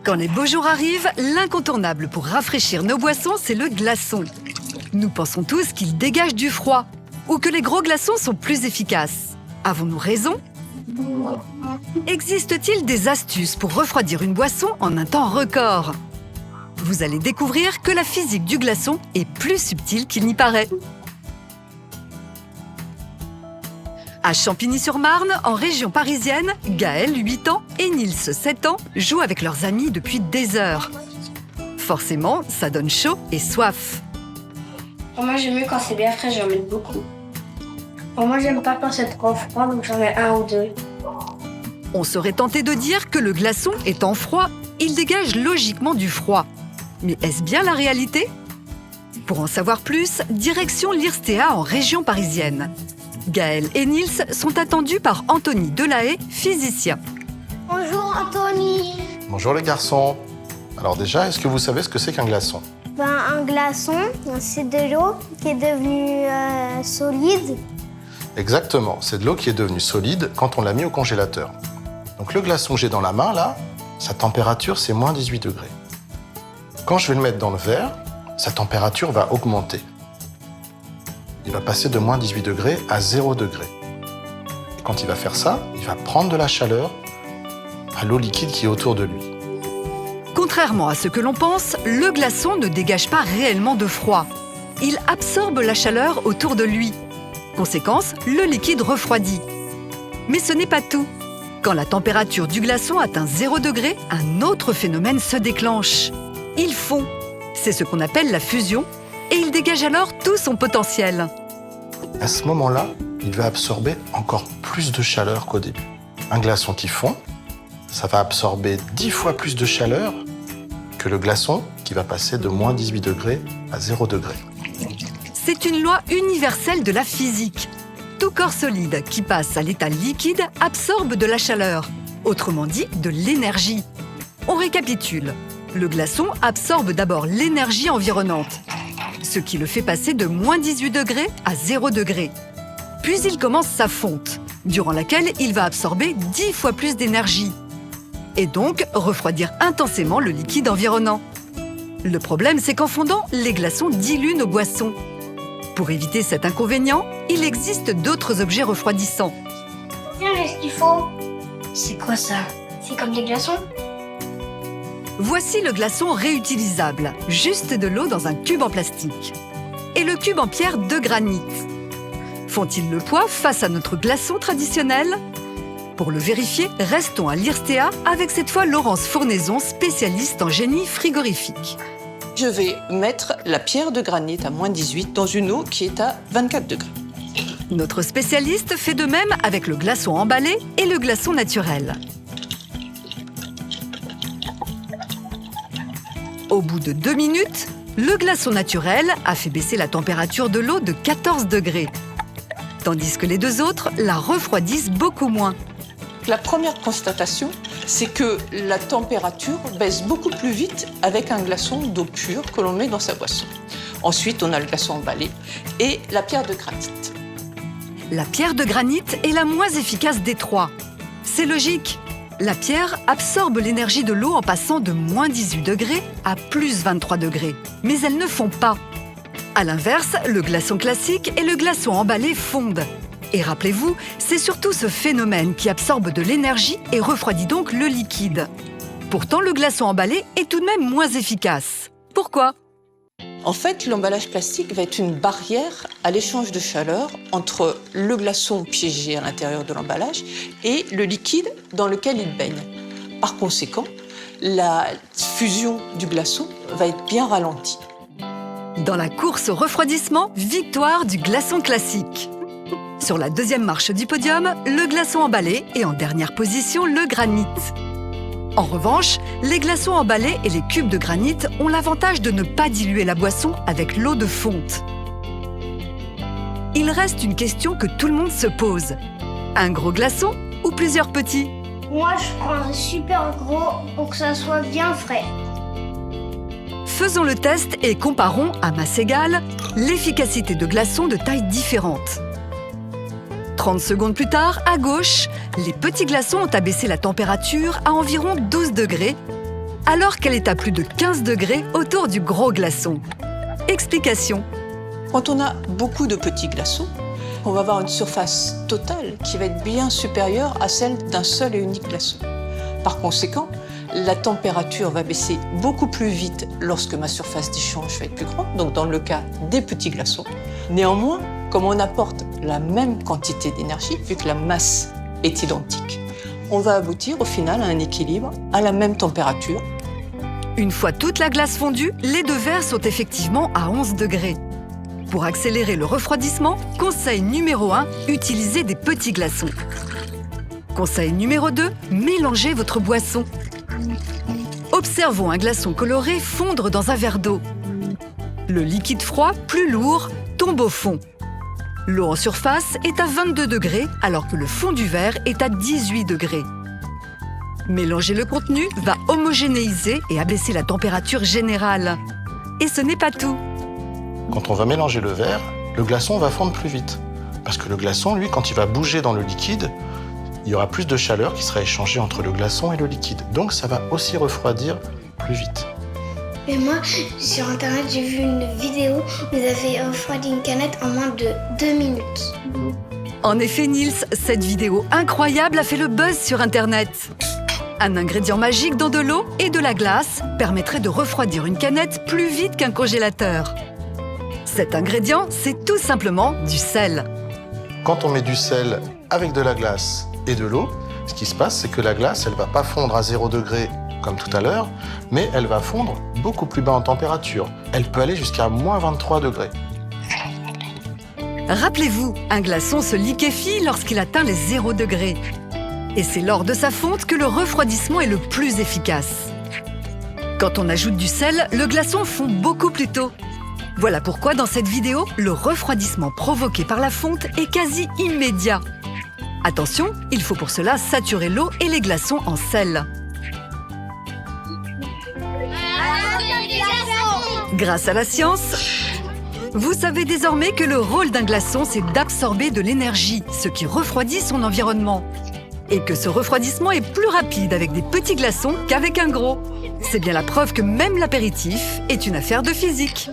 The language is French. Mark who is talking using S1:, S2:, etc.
S1: Quand les beaux jours arrivent, l'incontournable pour rafraîchir nos boissons, c'est le glaçon. Nous pensons tous qu'il dégage du froid ou que les gros glaçons sont plus efficaces. Avons-nous raison? Existe-t-il des astuces pour refroidir une boisson en un temps record? Vous allez découvrir que la physique du glaçon est plus subtile qu'il n'y paraît. À Champigny-sur-Marne, en région parisienne, Gaël, 8 ans, et Nils, 7 ans, jouent avec leurs amis depuis des heures. Forcément, ça donne chaud et soif.
S2: Moi, j'aime mieux quand c'est bien frais, j'en mets beaucoup. Moi, j'aime pas quand c'est trop froid, donc j'en mets 1 ou 2.
S1: On serait tenté de dire que le glaçon étant froid, il dégage logiquement du froid. Mais est-ce bien la réalité? Pour en savoir plus, direction l'IRSTEA en région parisienne. Gaël et Nils sont attendus par Anthony Delahaye, physicien.
S2: Bonjour Anthony.
S3: Bonjour les garçons. Alors déjà, est-ce que vous savez ce que c'est qu'un glaçon?
S2: Un glaçon, c'est de l'eau qui est devenue solide.
S3: Exactement, c'est de l'eau qui est devenue solide quand on l'a mis au congélateur. Donc le glaçon que j'ai dans la main là, sa température c'est moins 18 degrés. Quand je vais le mettre dans le verre, sa température va augmenter. Il va passer de moins 18 degrés à 0 degré. Et quand il va faire ça, il va prendre de la chaleur à l'eau liquide qui est autour de lui.
S1: Contrairement à ce que l'on pense, le glaçon ne dégage pas réellement de froid. Il absorbe la chaleur autour de lui. Conséquence, le liquide refroidit. Mais ce n'est pas tout. Quand la température du glaçon atteint 0 degré, un autre phénomène se déclenche. Il fond. C'est ce qu'on appelle la fusion, et il dégage alors tout son potentiel.
S3: À ce moment-là, il va absorber encore plus de chaleur qu'au début. Un glaçon qui fond, ça va absorber 10 fois plus de chaleur que le glaçon qui va passer de moins 18 degrés à 0 degré.
S1: C'est une loi universelle de la physique. Tout corps solide qui passe à l'état liquide absorbe de la chaleur, autrement dit de l'énergie. On récapitule. Le glaçon absorbe d'abord l'énergie environnante, ce qui le fait passer de moins 18 degrés à 0 degré. Puis il commence sa fonte, durant laquelle il va absorber 10 fois plus d'énergie, et donc refroidir intensément le liquide environnant. Le problème, c'est qu'en fondant, les glaçons diluent nos boissons. Pour éviter cet inconvénient, il existe d'autres objets refroidissants.
S2: Tiens, j'ai ce qu'il faut. C'est quoi ça? C'est comme des glaçons?
S1: Voici le glaçon réutilisable, juste de l'eau dans un cube en plastique. Et le cube en pierre de granit. Font-ils le poids face à notre glaçon traditionnel? Pour le vérifier, restons à l'IRSTEA avec cette fois Laurence Fournaison, spécialiste en génie frigorifique.
S4: Je vais mettre la pierre de granit à moins 18 dans une eau qui est à 24 degrés.
S1: Notre spécialiste fait de même avec le glaçon emballé et le glaçon naturel. Au bout de 2 minutes, le glaçon naturel a fait baisser la température de l'eau de 14 degrés, tandis que les deux autres la refroidissent beaucoup moins.
S4: La première constatation, c'est que la température baisse beaucoup plus vite avec un glaçon d'eau pure que l'on met dans sa boisson. Ensuite, on a le glaçon emballé et la pierre de granit.
S1: La pierre de granit est la moins efficace des trois. C'est logique. La pierre absorbe l'énergie de l'eau en passant de moins 18 degrés à plus 23 degrés. Mais elle ne fond pas. À l'inverse, le glaçon classique et le glaçon emballé fondent. Et rappelez-vous, c'est surtout ce phénomène qui absorbe de l'énergie et refroidit donc le liquide. Pourtant, le glaçon emballé est tout de même moins efficace. Pourquoi ?
S4: En fait, l'emballage plastique va être une barrière à l'échange de chaleur entre le glaçon piégé à l'intérieur de l'emballage et le liquide dans lequel il baigne. Par conséquent, la fusion du glaçon va être bien ralentie.
S1: Dans la course au refroidissement, victoire du glaçon classique. Sur la deuxième marche du podium, le glaçon emballé et en dernière position, le granit. En revanche, les glaçons emballés et les cubes de granit ont l'avantage de ne pas diluer la boisson avec l'eau de fonte. Il reste une question que tout le monde se pose. Un gros glaçon ou plusieurs petits?
S2: Moi, je prends un super gros pour que ça soit bien frais.
S1: Faisons le test et comparons, à masse égale, l'efficacité de glaçons de tailles différentes. 30 secondes plus tard, à gauche, les petits glaçons ont abaissé la température à environ 12 degrés, alors qu'elle est à plus de 15 degrés autour du gros glaçon. Explication.
S4: Quand on a beaucoup de petits glaçons, on va avoir une surface totale qui va être bien supérieure à celle d'un seul et unique glaçon. Par conséquent, la température va baisser beaucoup plus vite lorsque ma surface d'échange va être plus grande, donc dans le cas des petits glaçons. Néanmoins, comme on apporte la même quantité d'énergie, vu que la masse est identique, on va aboutir au final à un équilibre à la même température.
S1: Une fois toute la glace fondue, les deux verres sont effectivement à 11 degrés. Pour accélérer le refroidissement, conseil numéro 1, utilisez des petits glaçons. Conseil numéro 2, mélangez votre boisson. Observons un glaçon coloré fondre dans un verre d'eau. Le liquide froid, plus lourd, tombe au fond. L'eau en surface est à 22 degrés alors que le fond du verre est à 18 degrés. Mélanger le contenu va homogénéiser et abaisser la température générale. Et ce n'est pas tout.
S3: Quand on va mélanger le verre, le glaçon va fondre plus vite. Parce que le glaçon, lui, quand il va bouger dans le liquide, il y aura plus de chaleur qui sera échangée entre le glaçon et le liquide. Donc ça va aussi refroidir plus vite.
S2: Mais moi, sur internet, j'ai vu une vidéo où vous avez refroidi une canette en moins de 2 minutes.
S1: En effet, Nils, cette vidéo incroyable a fait le buzz sur internet. Un ingrédient magique dans de l'eau et de la glace permettrait de refroidir une canette plus vite qu'un congélateur. Cet ingrédient, c'est tout simplement du sel.
S3: Quand on met du sel avec de la glace et de l'eau, ce qui se passe, c'est que la glace, elle ne va pas fondre à 0 degré comme tout à l'heure, mais elle va fondre beaucoup plus bas en température. Elle peut aller jusqu'à moins 23 degrés.
S1: Rappelez-vous, un glaçon se liquéfie lorsqu'il atteint les 0 degrés. Et c'est lors de sa fonte que le refroidissement est le plus efficace. Quand on ajoute du sel, le glaçon fond beaucoup plus tôt. Voilà pourquoi dans cette vidéo, le refroidissement provoqué par la fonte est quasi immédiat. Attention, il faut pour cela saturer l'eau et les glaçons en sel. Grâce à la science, vous savez désormais que le rôle d'un glaçon, c'est d'absorber de l'énergie, ce qui refroidit son environnement. Et que ce refroidissement est plus rapide avec des petits glaçons qu'avec un gros. C'est bien la preuve que même l'apéritif est une affaire de physique.